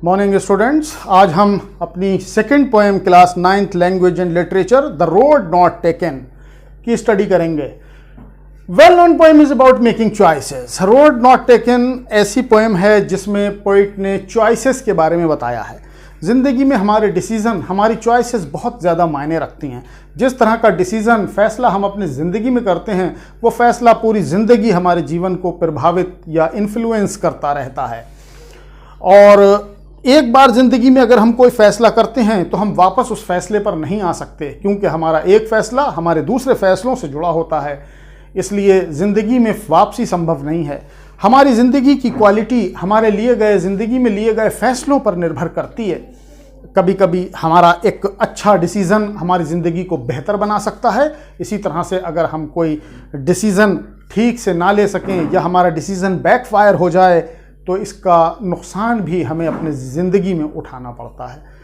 Morning students, आज हम अपनी second poem class 9th language and literature the road not taken की study करेंगे। Well known poem is about making choices. Road not taken ऐसी poem है जिसमें poet ने चॉइसेस के बारे में बताया है। ज़िंदगी में हमारे डिसीज़न, हमारी चॉइसेस बहुत ज़्यादा मायने रखती हैं। जिस तरह का डिसीज़न, फैसला हम अपनी ज़िंदगी में करते हैं, वो फैसला पूरी ज़िंदगी हमारे जीवन को प्रभावित या इन्फ्लुएंस करता रहता है। और एक बार ज़िंदगी में अगर हम कोई फ़ैसला करते हैं तो हम वापस उस फैसले पर नहीं आ सकते, क्योंकि हमारा एक फ़ैसला हमारे दूसरे फैसलों से जुड़ा होता है। इसलिए ज़िंदगी में वापसी संभव नहीं है। हमारी ज़िंदगी की क्वालिटी हमारे लिए गए, ज़िंदगी में लिए गए फैसलों पर निर्भर करती है। कभी कभी हमारा एक अच्छा डिसीज़न हमारी ज़िंदगी को बेहतर बना सकता है। इसी तरह से अगर हम कोई डिसीज़न ठीक से ना ले सकें या हमारा डिसीज़न बैकफायर हो जाए तो इसका नुकसान भी हमें अपनी ज़िंदगी में उठाना पड़ता है।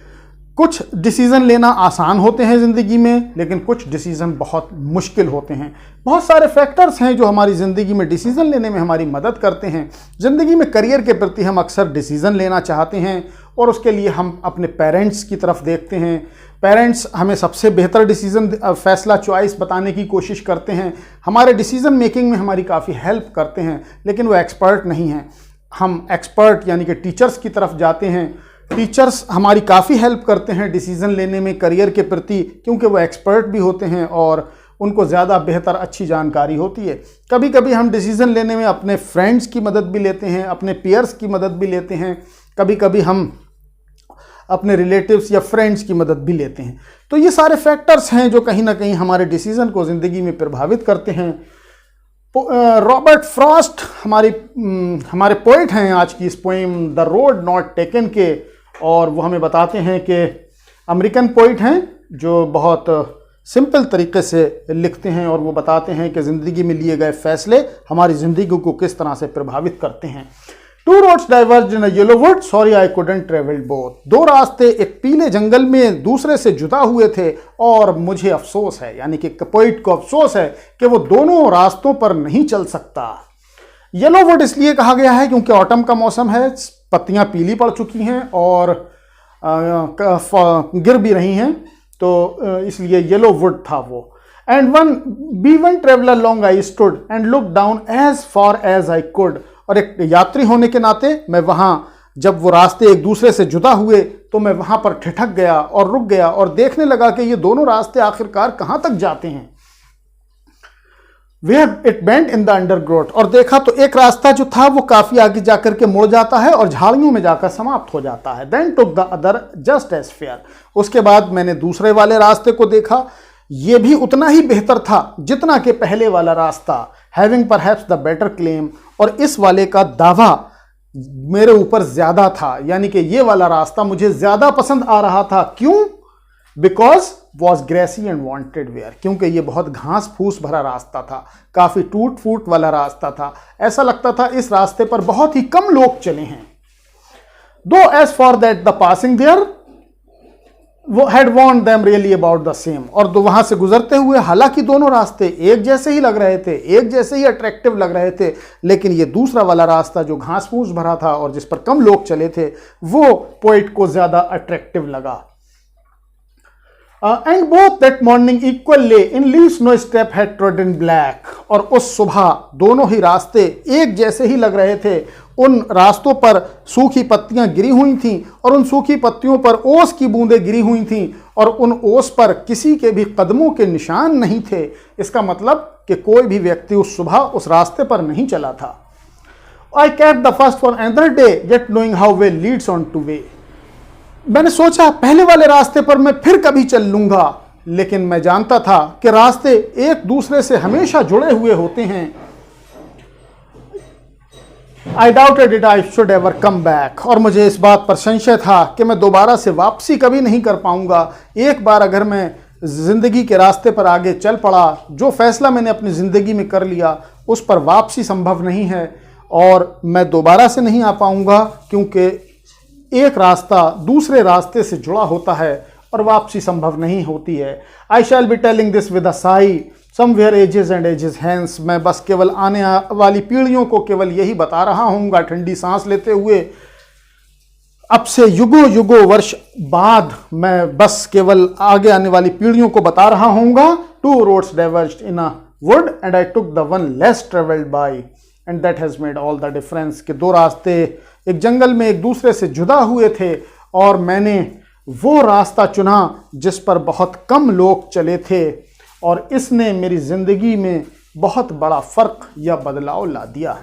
कुछ डिसीज़न लेना आसान होते हैं ज़िंदगी में, लेकिन कुछ डिसीज़न बहुत मुश्किल होते हैं। बहुत सारे फैक्टर्स हैं जो हमारी ज़िंदगी में डिसीज़न लेने में हमारी मदद करते हैं। ज़िंदगी में करियर के प्रति हम अक्सर डिसीज़न लेना चाहते हैं और उसके लिए हम अपने पेरेंट्स की तरफ देखते हैं। पेरेंट्स हमें सबसे बेहतर डिसीज़न, फैसला, चॉइस बताने की कोशिश करते हैं। हमारे डिसीज़न मेकिंग में हमारी काफ़ी हेल्प करते हैं, लेकिन वो एक्सपर्ट नहीं हैं। हम एक्सपर्ट यानी कि टीचर्स की तरफ जाते हैं। टीचर्स हमारी काफ़ी हेल्प करते हैं डिसीज़न लेने में करियर के प्रति, क्योंकि वो एक्सपर्ट भी होते हैं और उनको ज़्यादा बेहतर अच्छी जानकारी होती है। कभी कभी हम डिसीज़न लेने में अपने फ्रेंड्स की मदद भी लेते हैं, अपने पीयर्स की मदद भी लेते हैं। कभी कभी हम अपने रिलेटिव्स या फ्रेंड्स की मदद भी लेते हैं। तो ये सारे फैक्टर्स हैं जो कहीं ना कहीं हमारे डिसीज़न को ज़िंदगी में प्रभावित करते हैं। रॉबर्ट फ्रॉस्ट हमारे पोइट हैं आज की इस poem the road not taken के, और वो हमें बताते हैं कि अमेरिकन पोइट हैं जो बहुत सिंपल तरीके से लिखते हैं और वो बताते हैं कि ज़िंदगी में लिए गए फैसले हमारी ज़िंदगी को किस तरह से प्रभावित करते हैं। Two roads diverge in a yellow wood, sorry I couldn't travel both. दो रास्ते एक पीले जंगल में दूसरे से जुदा हुए थे और मुझे अफसोस है, यानी कि पोइट को अफसोस है कि वो दोनों रास्तों पर नहीं चल सकता। येलो वुड इसलिए कहा गया है क्योंकि ऑटम का मौसम है, पत्तियां पीली पड़ चुकी हैं और गिर भी रही हैं, तो इसलिए येलो वुड था वो। And one traveller long I stood and look down as far as I could. और एक यात्री होने के नाते मैं वहाँ, जब वो रास्ते एक दूसरे से जुदा हुए तो मैं वहाँ पर ठिठक गया और रुक गया और देखने लगा कि ये दोनों रास्ते आखिरकार कहाँ तक जाते हैं। Where it bent in the undergrowth, और देखा तो एक रास्ता जो था वो काफ़ी आगे जाकर के मुड़ जाता है और झाड़ियों में जाकर समाप्त हो जाता है। Then took the other just as fair, उसके बाद मैंने दूसरे वाले रास्ते को देखा, ये भी उतना ही बेहतर था जितना कि पहले वाला रास्ता। Having perhaps the better claim, और इस वाले का दावा मेरे ऊपर ज़्यादा था, यानी कि ये वाला रास्ता मुझे ज़्यादा पसंद आ रहा था। क्यों? Because was grassy and wanted wear, क्योंकि ये बहुत घास फूस भरा रास्ता था, काफ़ी टूट फूट वाला रास्ता था। ऐसा लगता था इस रास्ते पर बहुत ही कम लोग चले हैं। Though as for that the passing there वो हैड वॉन्ट them really about the same, और तो वहां से गुजरते हुए हालांकि दोनों रास्ते एक जैसे ही लग रहे थे, एक जैसे ही अट्रैक्टिव लग रहे थे, लेकिन ये दूसरा वाला रास्ता जो घास फूस भरा था और जिस पर कम लोग चले थे वो पोइट को ज्यादा अट्रैक्टिव लगा। And both that morning equally lay in leaves no step had trodden black, और उस सुबह दोनों ही रास्ते एक जैसे ही लग रहे थे। उन रास्तों पर सूखी पत्तियां गिरी हुई थीं और उन सूखी पत्तियों पर ओस की बूंदें गिरी हुई थीं और उन ओस पर किसी के भी कदमों के निशान नहीं थे। इसका मतलब कि कोई भी व्यक्ति उस सुबह उस रास्ते पर नहीं चला था। I kept the first for another day yet knowing how way Leeds on two way, मैंने सोचा पहले वाले रास्ते पर मैं फिर कभी चल लूंगा, लेकिन मैं जानता था कि रास्ते एक दूसरे से हमेशा जुड़े हुए होते हैं। I doubted it I should ever come back, और मुझे इस बात पर संशय था कि मैं दोबारा से वापसी कभी नहीं कर पाऊंगा। एक बार अगर मैं ज़िंदगी के रास्ते पर आगे चल पड़ा, जो फैसला मैंने अपनी ज़िंदगी में कर लिया उस पर वापसी संभव नहीं है और मैं दोबारा से नहीं आ पाऊंगा, क्योंकि एक रास्ता दूसरे रास्ते से जुड़ा होता है और वापसी संभव नहीं होती है। I shall be telling this with a sigh somewhere ages and ages hence, मैं बस केवल आने वाली पीढ़ियों को केवल यही बता रहा हूँगा ठंडी सांस लेते हुए। अब से युगों युगों वर्ष बाद मैं बस केवल आगे आने वाली पीढ़ियों को बता रहा हूँगा। Two roads diverged in a wood and I took the one less travelled by and that has made all the difference. कि दो रास्ते एक जंगल में एक दूसरे से जुदा हुए थे और मैंने वो रास्ता चुना जिस पर बहुत कम लोग चले थे और इसने मेरी जिंदगी में बहुत बड़ा फर्क या बदलाव ला दिया।